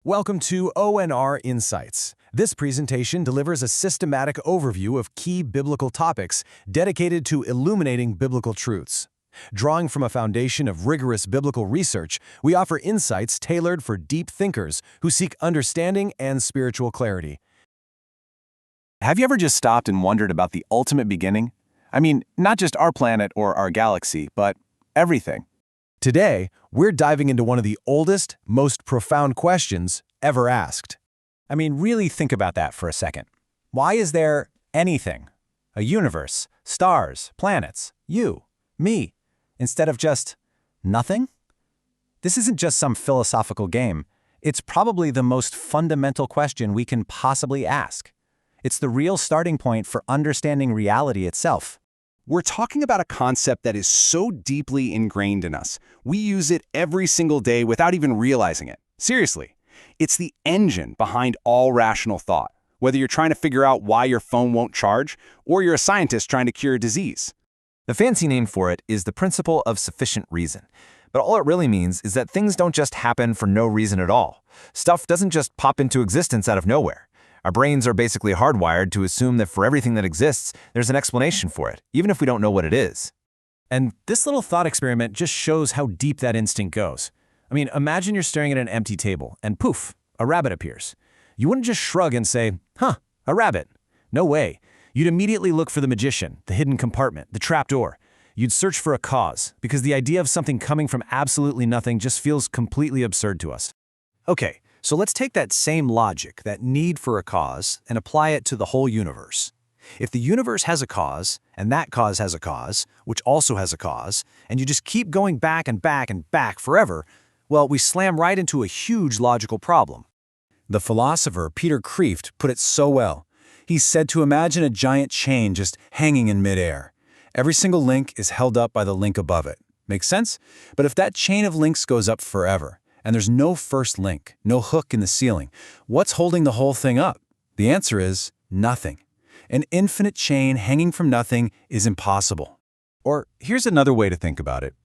Welcome to ONR Insights. This presentation delivers a systematic overview of key biblical topics dedicated to illuminating biblical truths. Drawing from a foundation of rigorous biblical research, we offer insights tailored for deep thinkers who seek understanding and spiritual clarity. Have you ever just stopped and wondered about the ultimate beginning? I mean, not just our planet or our galaxy, but everything. Today, we're diving into one of the oldest, most profound questions ever asked. I mean, really think about that for a second. Why is there anything? A universe, stars, planets, you, me, instead of just nothing? This isn't just some philosophical game. It's probably the most fundamental question we can possibly ask. It's the real starting point for understanding reality itself. We're talking about a concept that is so deeply ingrained in us. We use it every single day without even realizing it. Seriously, it's the engine behind all rational thought, whether you're trying to figure out why your phone won't charge or you're a scientist trying to cure a disease. The fancy name for it is the principle of sufficient reason. But all it really means is that things don't just happen for no reason at all. Stuff doesn't just pop into existence out of nowhere. Our brains are basically hardwired to assume that for everything that exists, there's an explanation for it, even if we don't know what it is. And this little thought experiment just shows how deep that instinct goes. I mean, imagine you're staring at an empty table, and poof, a rabbit appears. You wouldn't just shrug and say, a rabbit. No way. You'd immediately look for the magician, the hidden compartment, the trapdoor. You'd search for a cause, because the idea of something coming from absolutely nothing just feels completely absurd to us. Okay, so let's take that same logic, that need for a cause, and apply it to the whole universe. If the universe has a cause, and that cause has a cause, which also has a cause, and you just keep going back and back and back forever, well, we slam right into a huge logical problem. The philosopher Peter Kreeft put it so well. He said to imagine a giant chain just hanging in midair. Every single link is held up by the link above it. Make sense? But if that chain of links goes up forever, and there's no first link, no hook in the ceiling, what's holding the whole thing up? The answer is nothing. An infinite chain hanging from nothing is impossible. Or here's another way to think about it.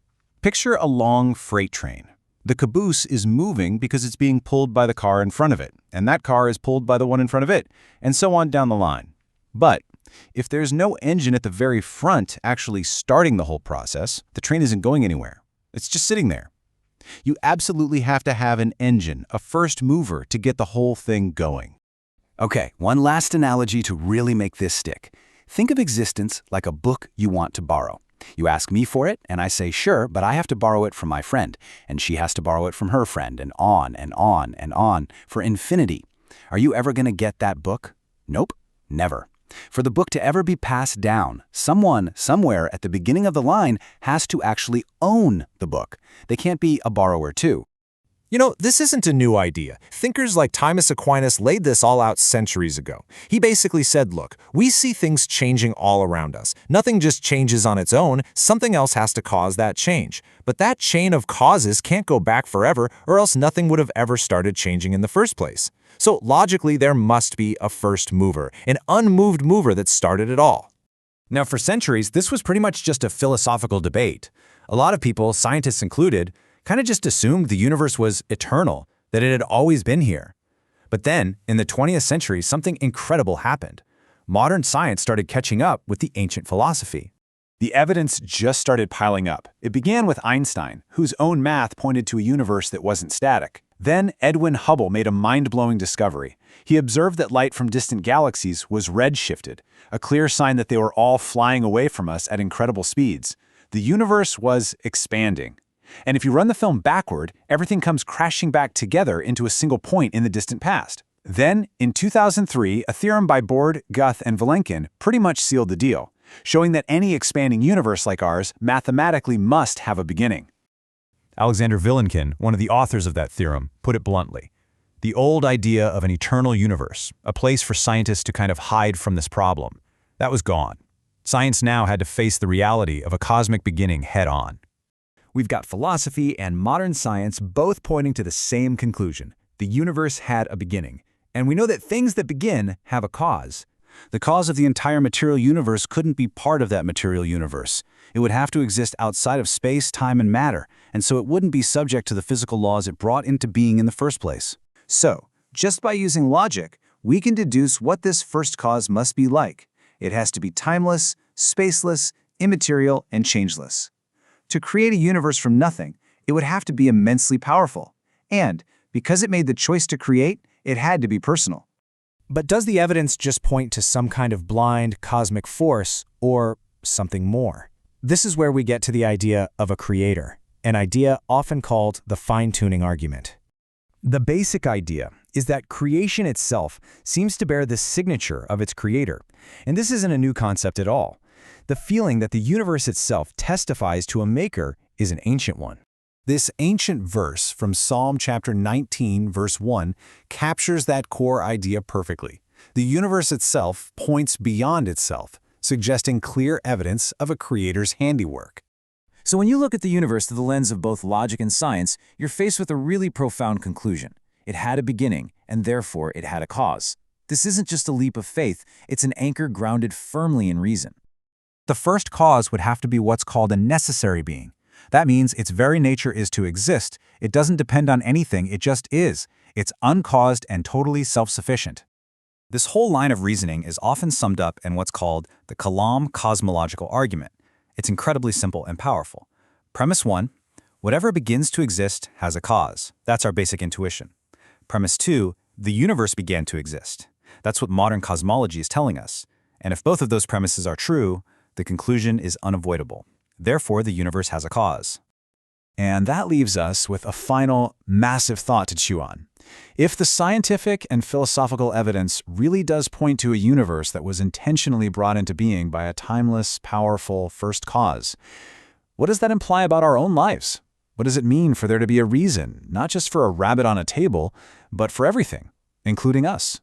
Picture a long freight train. The caboose is moving because it's being pulled by the car in front of it, and that car is pulled by the one in front of it, and so on down the line. But if there's no engine at the very front actually starting the whole process, the train isn't going anywhere. It's just sitting there. You absolutely have to have an engine, a first mover, to get the whole thing going. Okay, one last analogy to really make this stick. Think of existence like a book you want to borrow. You ask me for it, and I say sure, but I have to borrow it from my friend, and she has to borrow it from her friend, and on and on and on for infinity. Are you ever going to get that book? Nope, never. For the book to ever be passed down, someone, somewhere at the beginning of the line has to actually own the book. They can't be a borrower too. You know, this isn't a new idea. Thinkers like Thomas Aquinas laid this all out centuries ago. He basically said, look, we see things changing all around us. Nothing just changes on its own. Something else has to cause that change. But that chain of causes can't go back forever, or else nothing would have ever started changing in the first place. So logically, there must be a first mover, an unmoved mover that started it all. Now, for centuries, this was pretty much just a philosophical debate. A lot of people, scientists included, kind of just assumed the universe was eternal, that it had always been here. But then, in the 20th century, something incredible happened. Modern science started catching up with the ancient philosophy. The evidence just started piling up. It began with Einstein, whose own math pointed to a universe that wasn't static. Then Edwin Hubble made a mind-blowing discovery. He observed that light from distant galaxies was redshifted, a clear sign that they were all flying away from us at incredible speeds. The universe was expanding. And if you run the film backward, everything comes crashing back together into a single point in the distant past. Then, in 2003, a theorem by Borde, Guth, and Vilenkin pretty much sealed the deal, showing that any expanding universe like ours mathematically must have a beginning. Alexander Vilenkin, one of the authors of that theorem, put it bluntly. The old idea of an eternal universe, a place for scientists to kind of hide from this problem, that was gone. Science now had to face the reality of a cosmic beginning head-on. We've got philosophy and modern science both pointing to the same conclusion. The universe had a beginning. And we know that things that begin have a cause. The cause of the entire material universe couldn't be part of that material universe. It would have to exist outside of space, time, and matter, and so it wouldn't be subject to the physical laws it brought into being in the first place. So, just by using logic, we can deduce what this first cause must be like. It has to be timeless, spaceless, immaterial, and changeless. To create a universe from nothing, it would have to be immensely powerful. And, because it made the choice to create, it had to be personal. But does the evidence just point to some kind of blind cosmic force or something more? This is where we get to the idea of a creator, an idea often called the fine-tuning argument. The basic idea is that creation itself seems to bear the signature of its creator. And this isn't a new concept at all. The feeling that the universe itself testifies to a maker is an ancient one. This ancient verse from Psalm chapter 19, verse 1, captures that core idea perfectly. The universe itself points beyond itself, suggesting clear evidence of a creator's handiwork. So when you look at the universe through the lens of both logic and science, you're faced with a really profound conclusion. It had a beginning, and therefore it had a cause. This isn't just a leap of faith, it's an anchor grounded firmly in reason. The first cause would have to be what's called a necessary being. That means its very nature is to exist. It doesn't depend on anything, it just is. It's uncaused and totally self-sufficient. This whole line of reasoning is often summed up in what's called the cosmological argument. It's incredibly simple and powerful. Premise 1, whatever begins to exist has a cause. That's our basic intuition. Premise 2, the universe began to exist. That's what modern cosmology is telling us. And if both of those premises are true, the conclusion is unavoidable. Therefore, the universe has a cause. And that leaves us with a final, massive thought to chew on. If the scientific and philosophical evidence really does point to a universe that was intentionally brought into being by a timeless, powerful first cause, what does that imply about our own lives? What does it mean for there to be a reason, not just for a rabbit on a table, but for everything, including us?